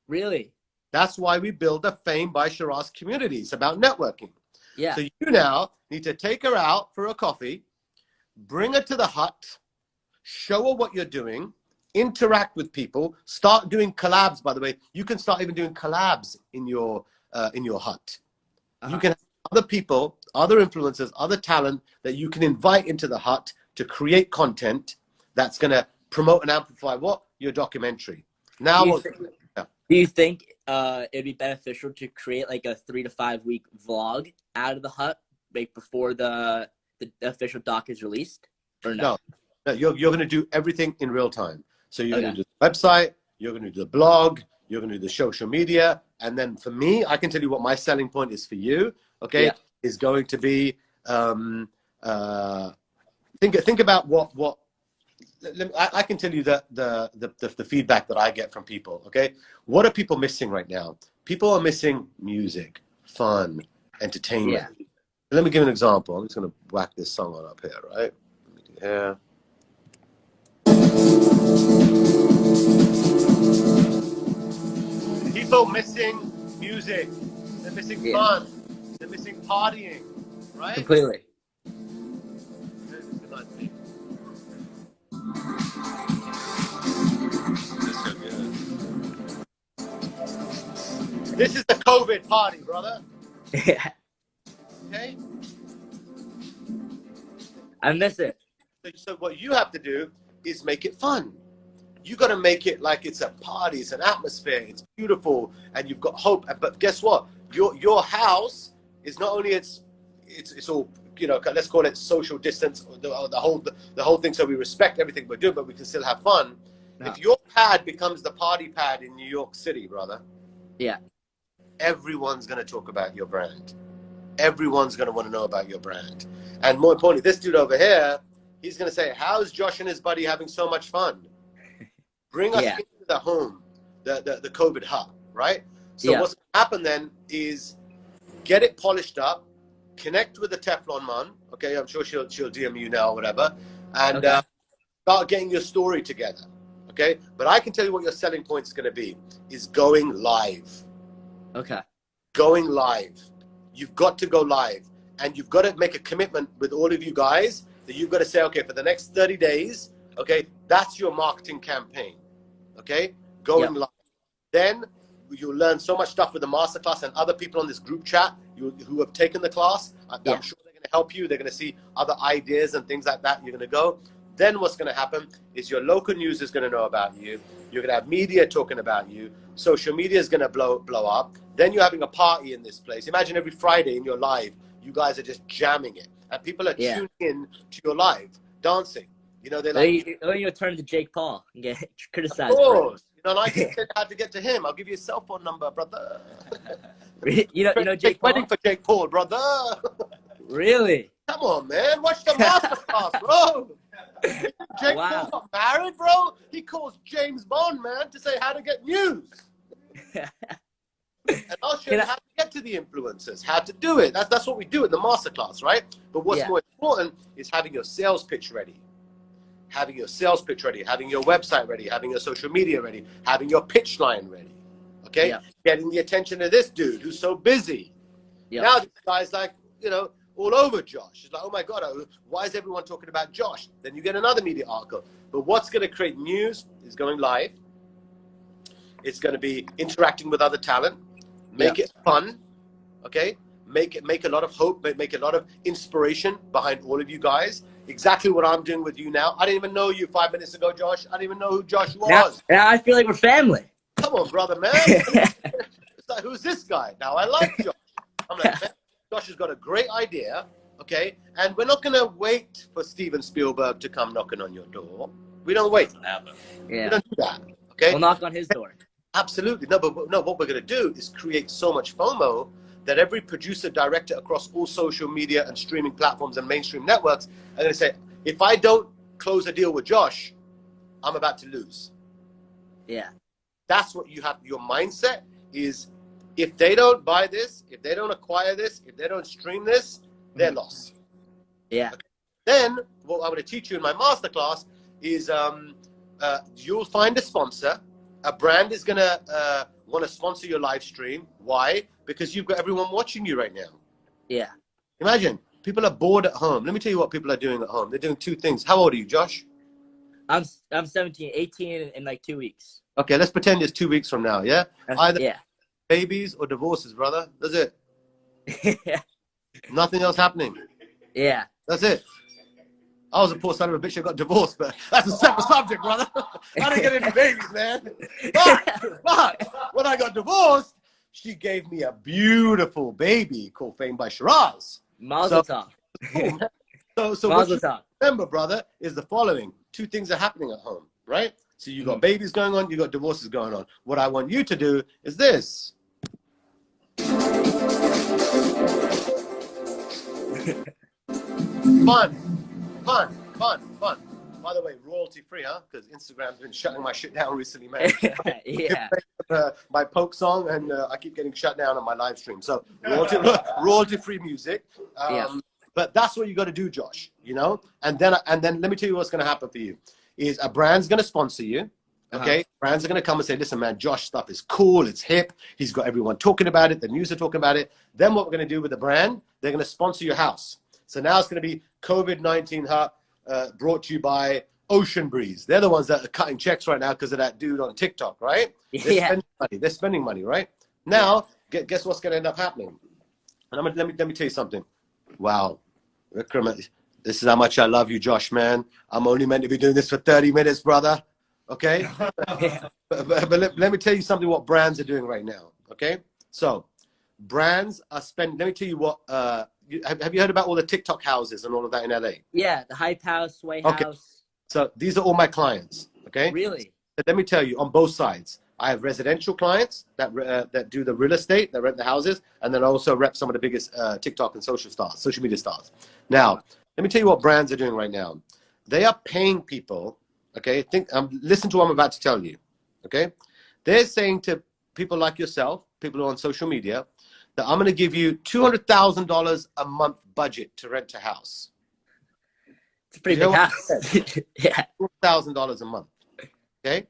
S6: Really?
S1: That's why we build the Fame by Sheeraz community. It's about networking.
S6: Yeah.
S1: So you now need to take her out for a coffee, bring her to the hut, show her what you're doing, interact with people, start doing collabs. By the way, you can start even doing collabs in your hut. You can have other people, other influencers, other talent that you can invite into the hut to create content that's going to promote and amplify what? Your documentary. Now,
S6: do you think it'd be beneficial to create like a 3 to 5 week vlog out of the hut, like before the official doc is released, or no?
S1: No, you're going to do everything in real time. So you're going to do the website, you're going to do the blog, you're going to do the social media, and then for me, I can tell you what my selling point is for you. Okay, is going to be think about what. I can tell you the feedback that I get from people. Okay, what are people missing right now? People are missing music, fun, entertainment.
S6: Yeah.
S1: Let me give an example. I'm just going to whack this song on up here, right? Let me do here. People missing music. They're missing fun. They're missing partying, right?
S6: Completely.
S1: This is the COVID party, brother.
S6: Yeah.
S1: Okay?
S6: I miss it.
S1: So what you have to do is make it fun. You got to make it like it's a party, it's an atmosphere, it's beautiful, and you've got hope. But guess what? Your house is not only it's all, you know, let's call it social distance, the whole thing. So we respect everything we're doing, but we can still have fun. No. If your pad becomes the party pad in New York City, brother, everyone's going to talk about your brand. Everyone's going to want to know about your brand. And more importantly, this dude over here, he's going to say, how's Josh and his buddy having so much fun? Bring us into the home, the COVID hut, right? So what's going to happen then is get it polished up, connect with the Teflon Mum, okay? I'm sure she'll DM you now or whatever, and start getting your story together, okay? But I can tell you what your selling point is going to be, is going live.
S6: Okay.
S1: Going live. You've got to go live. And you've got to make a commitment with all of you guys that you've got to say, okay, for the next 30 days, okay, that's your marketing campaign, okay? Going live. Then you'll learn so much stuff with the masterclass and other people on this group chat who have taken the class. I'm sure they're going to help you. They're going to see other ideas and things like that. You're going to go. Then what's going to happen is your local news is going to know about you. You're going to have media talking about you. Social media is going to blow up. Then you're having a party in this place. Imagine every Friday in your live, you guys are just jamming it. And people are tuning in to your live, dancing. You know, they're like...
S6: You'll turn to Jake Paul and get criticized.
S1: Of course. You know, and I can tell you how to get to him. I'll give you his cell phone number, brother.
S6: you know Jake Paul?
S1: Waiting for Jake Paul, brother.
S6: Really?
S1: Come on, man. Watch the masterclass, bro. Jake Paul got married, bro. He calls James Bond, man, to say how to get news. And I'll show you how to get to the influencers, how to do it. That's what we do in the masterclass, right? But what's more important is having your sales pitch ready. Having your sales pitch ready, having your website ready, having your social media ready, having your pitch line ready. Okay?
S6: Yeah.
S1: Getting the attention of this dude who's so busy.
S6: Yeah.
S1: Now this guy's like, all over Josh. It's like, oh my God, why is everyone talking about Josh? Then you get another media article. But what's going to create news is going live. It's going to be interacting with other talent. Make it fun. Okay? Make a lot of hope, make a lot of inspiration behind all of you guys. Exactly what I'm doing with you now. I didn't even know you 5 minutes ago, Josh. I didn't even know who Josh was.
S6: Now I feel like we're family.
S1: Come on, brother, man. It's like, who's this guy? Now I like Josh. I'm like, man, Josh has got a great idea, okay? And we're not going to wait for Steven Spielberg to come knocking on your door. We don't wait.
S6: Yeah.
S1: We don't do that, okay?
S6: We'll knock on his door.
S1: Absolutely. No, but what we're going to do is create so much FOMO that every producer, director across all social media and streaming platforms and mainstream networks are going to say, if I don't close a deal with Josh, I'm about to lose.
S6: Yeah.
S1: That's what you have. Your mindset is, if they don't buy this, if they don't acquire this, if they don't stream this, they're lost.
S6: Yeah.
S1: Okay. Then what I'm going to teach you in my masterclass is you'll find a sponsor. A brand is going to want to sponsor your live stream. Why? Because you've got everyone watching you right now.
S6: Yeah.
S1: Imagine, people are bored at home. Let me tell you what people are doing at home. They're doing two things. How old are you, Josh?
S6: I'm 17, 18 in like 2 weeks.
S1: Okay, let's pretend it's 2 weeks from now, yeah? Either babies or divorces, brother. That's it.
S6: Yeah.
S1: Nothing else happening.
S6: Yeah.
S1: That's it. I was a poor son of a bitch that got divorced, but that's a separate subject, brother. I didn't get any babies, man. But when I got divorced, she gave me a beautiful baby called Fame by Sheeraz.
S6: Mazel tov.
S1: So what you remember, brother, is the following. Two things are happening at home, right? So you got babies going on, you got divorces going on. What I want you to do is this. Fun. By the way, royalty free, huh? Because Instagram's been shutting my shit down recently, man.
S6: Yeah.
S1: My poke song, and I keep getting shut down on my live stream. So royalty free music. But that's what you got to do, Josh. And then let me tell you what's going to happen for you. Is a brand's going to sponsor you. Okay, brands are going to come and say, listen, man, Josh stuff is cool. It's hip. He's got everyone talking about it. The news are talking about it. Then what we're going to do with the brand, they're going to sponsor your house. So now it's going to be COVID-19 Hut brought to you by Ocean Breeze. They're the ones that are cutting checks right now because of that dude on TikTok, right? They're spending money, right? Now, guess what's going to end up happening? And let me tell you something. Wow, Vikram, this is how much I love you, Josh, man. I'm only meant to be doing this for 30 minutes, brother. Okay? but let me tell you something what brands are doing right now. Okay? So, brands are spending, let me tell you what, have you heard about all the TikTok houses and all of that in LA? Yeah,
S6: the Hype House, Sway House.
S1: So, these are all my clients. Okay?
S6: Really?
S1: But let me tell you, on both sides, I have residential clients that do the real estate, that rent the houses, and then I also rep some of the biggest TikTok and social media stars. Now, let me tell you what brands are doing right now. They are paying people, okay? Listen to what I'm about to tell you, okay? They're saying to people like yourself, people who are on social media, that I'm going to give you $200,000 a month budget to rent a house.
S6: It's a pretty big house. Yeah.
S1: $200,000 a month, okay?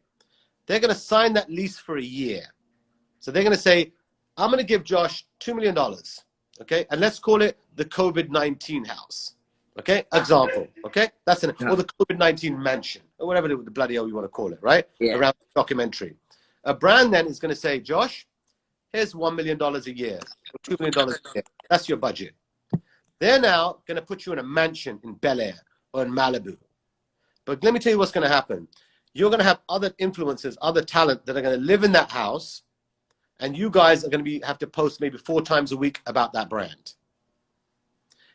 S1: They're going to sign that lease for a year. So they're going to say, I'm going to give Josh $2 million, okay? And let's call it the COVID-19 house, okay? Example, okay? That's or the COVID-19 mansion, or whatever the bloody hell you want to call it, right?
S6: Yeah.
S1: Around the documentary. A brand then is going to say, Josh, here's $1 million a year, or $2 million a year. That's your budget. They're now going to put you in a mansion in Bel Air or in Malibu. But let me tell you what's going to happen. You're going to have other influencers, other talent that are going to live in that house, and you guys are going to have to post maybe 4 times a week about that brand.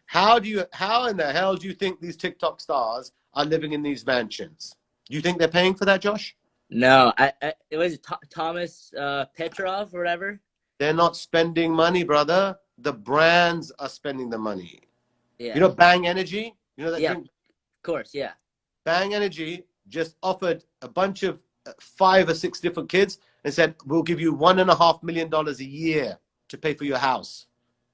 S1: How in the hell do you think these TikTok stars are living in these mansions? Do you think they're paying for that, Josh?
S6: No, it was Thomas Petrov or whatever.
S1: They're not spending money, brother. The brands are spending the money.
S6: Yeah.
S1: You know Bang Energy? You know that drink?
S6: Of course, yeah.
S1: Bang Energy just offered a bunch of 5 or 6 different kids and said, we'll give you $1.5 million a year to pay for your house,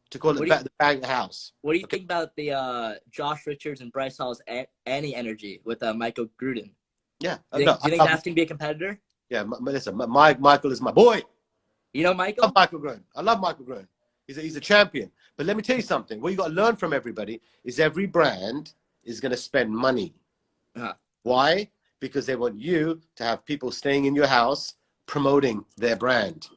S1: to call it the Bang House.
S6: What do you think about the Josh Richards and Bryce Hall's Any Energy with Michael Gruden?
S1: Yeah.
S6: Do you think that's going to be a competitor?
S1: Yeah, listen, Michael is my boy.
S6: You know Michael?
S1: I love Michael Gruden. I love Michael Gruden. He's a champion. But let me tell you something. What you got to learn from everybody is every brand is going to spend money.
S6: Uh-huh.
S1: Why? Because they want you to have people staying in your house promoting their brand.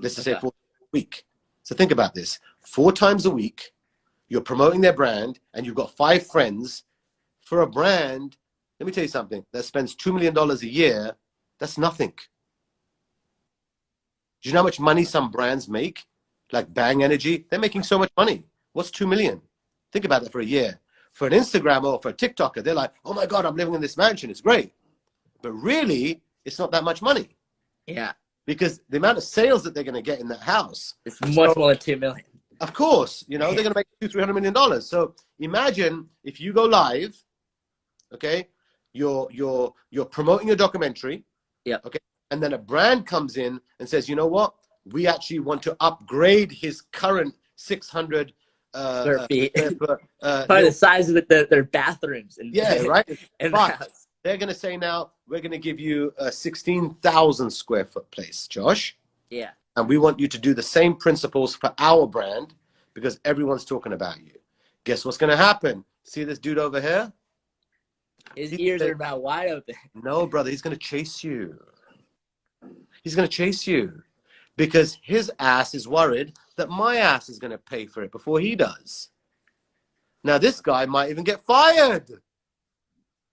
S1: Let's just say 4 times a week. So think about this. 4 times a week, you're promoting their brand, and you've got 5 friends. For a brand, let me tell you something, that spends $2 million a year, that's nothing. Do you know how much money some brands make? Like Bang Energy, they're making so much money. What's 2 million? Think about that for a year. For an Instagram or for a TikToker, they're like, oh my God, I'm living in this mansion. It's great. But really, it's not that much money.
S6: Yeah.
S1: Because the amount of sales that they're going to get in that house.
S6: It's much more than 2 million.
S1: Of course, they're going to make $200-300 million. So imagine if you go live, okay, you're promoting your documentary.
S6: Yeah.
S1: Okay. And then a brand comes in and says, you know what? We actually want to upgrade his current 600
S6: square feet.
S1: Probably
S6: the size of their bathrooms.
S1: Right?
S6: But
S1: they're going to say now, we're going to give you a 16,000 square foot place, Josh.
S6: Yeah.
S1: And we want you to do the same principles for our brand because everyone's talking about you. Guess what's going to happen? See this dude over here?
S6: His ears are about wide open.
S1: No, brother, he's going to chase you. He's going to chase you because his ass is worried that my ass is going to pay for it before he does. Now, this guy might even get fired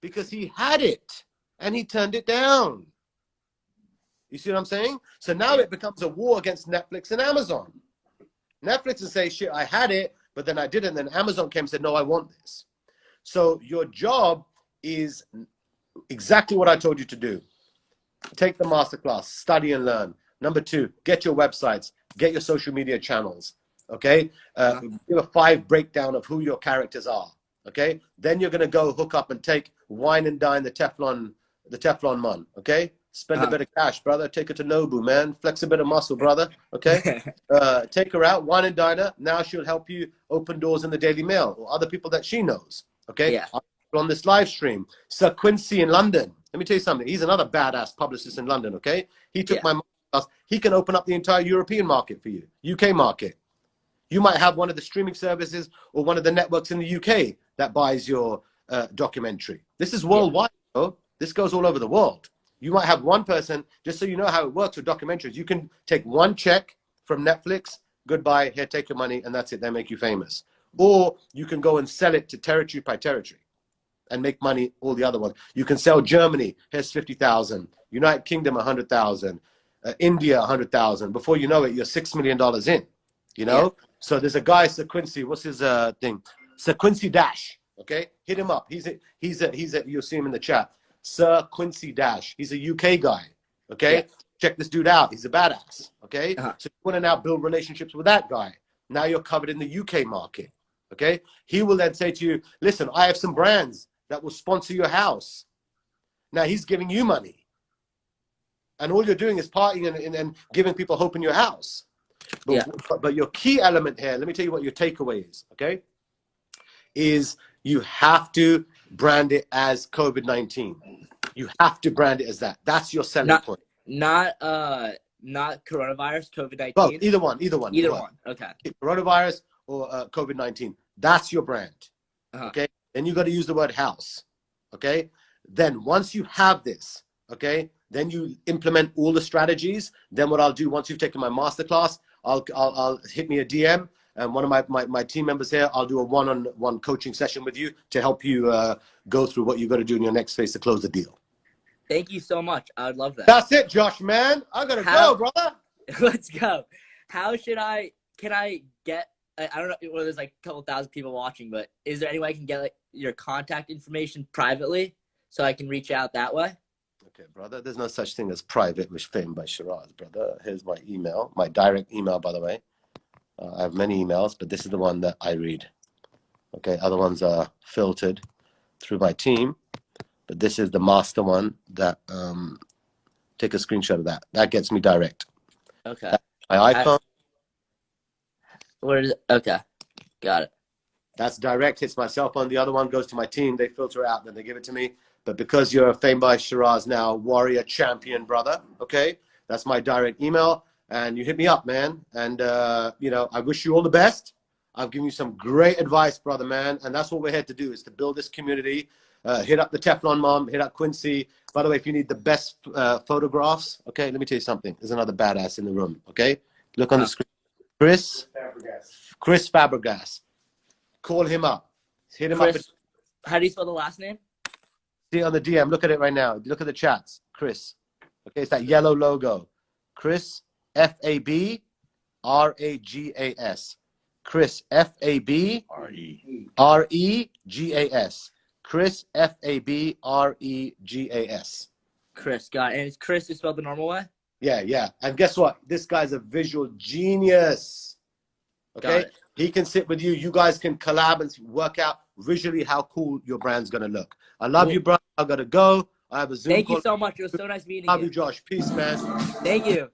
S1: because he had it and he turned it down. You see what I'm saying? So now it becomes a war against Netflix and Amazon. Netflix will say, shit, I had it, but then I didn't. And then Amazon came and said, no, I want this. So your job is exactly what I told you to do. Take the masterclass, study and learn. Number 2, get your websites, get your social media channels. Okay? Give a 5 breakdown of who your characters are. Okay? Then you're going to go hook up and take Wine and Dine the Teflon Mum. Okay? Spend a bit of cash, brother. Take her to Nobu, man. Flex a bit of muscle, brother. Okay? Take her out, Wine and Dine her. Now she'll help you open doors in the Daily Mail or other people that she knows. Okay?
S6: Yeah.
S1: On this live stream, Sir Quincy in London. Let me tell you something. He's another badass publicist in London, okay? He took my masterclass. He can open up the entire European market for you, UK market. You might have one of the streaming services or one of the networks in the UK that buys your documentary. This is worldwide, though. This goes all over the world. You might have one person, just so you know how it works with documentaries. You can take one check from Netflix, goodbye, here, take your money, and that's it. They make you famous. Or you can go and sell it to territory by territory and make money all the other ones. You can sell Germany, here's 50,000. United Kingdom, 100,000. India, 100,000. Before you know it, you're $6 million in, Yeah. So there's a guy, Sir Quincy, what's his thing? Sir Quincy Dash, okay? Hit him up. You'll see him in the chat. Sir Quincy Dash. He's a UK guy, okay? Yeah. Check this dude out. He's a badass, okay? So you want to now build relationships with that guy. Now you're covered in the UK market, okay? He will then say to you, listen, I have some brands that will sponsor your house. Now he's giving you money. And all you're doing is partying and giving people hope in your house. But your key element here, let me tell you what your takeaway is, okay? Is you have to brand it as COVID-19. You have to brand it as that. That's your selling point.
S6: Not coronavirus, COVID-19?
S1: Both, either one.
S6: Either one, okay.
S1: Coronavirus or COVID-19. That's your brand, okay? Then you got to use the word house, okay? Then once you have this, okay, then you implement all the strategies. Then what I'll do once you've taken my masterclass, I'll hit me a DM, and one of my team members here, I'll do a one-on-one coaching session with you to help you go through what you got to do in your next phase to close the deal.
S6: Thank you so much. I would love that.
S1: That's it, Josh, man. I gotta go, brother.
S6: Let's go. Can I get, I don't know, well, there's like a couple thousand people watching, but is there any way I can get like your contact information privately so I can reach out that way?
S1: Okay, brother. There's no such thing as private with Fame by Sheeraz, brother. Here's my email, my direct email, by the way. I have many emails, but this is the one that I read. Okay, other ones are filtered through my team, but this is the master one that take a screenshot of that. That gets me direct.
S6: Okay.
S1: My iPhone.
S6: Where is it? Okay. Got it.
S1: That's direct, hits my cell phone. The other one goes to my team. They filter it out, then they give it to me. But because you're a Fame by Sheeraz now, warrior champion, brother, okay? That's my direct email. And you hit me up, man. And, you know, I wish you all the best. I've given you some great advice, brother, man. And that's what we're here to do, is to build this community. Hit up the Teflon Mum, hit up Quincy. By the way, if you need the best photographs, okay, let me tell you something. There's another badass in the room, okay? Look on the screen. Chris Fabregas. Call him up. Hit him
S6: Chris,
S1: up.
S6: how do you spell the last name?
S1: See it on the DM. Look at it right now. Look at the chats. Chris. Okay, it's that yellow logo. Chris, Fabragas. Chris, Fabregas. Chris, Fabregas.
S6: Chris, got it. And is Chris is spelled the normal way?
S1: Yeah. And guess what? This guy's a visual genius.
S6: Got
S1: Okay?
S6: it.
S1: He can sit with you. You guys can collab and work out visually how cool your brand's going to look. I love you, brother. I got to go. I have a Zoom
S6: Thank
S1: call.
S6: you so much. It was so nice meeting
S1: Love
S6: you.
S1: you, Josh. Peace, man.
S6: Thank you.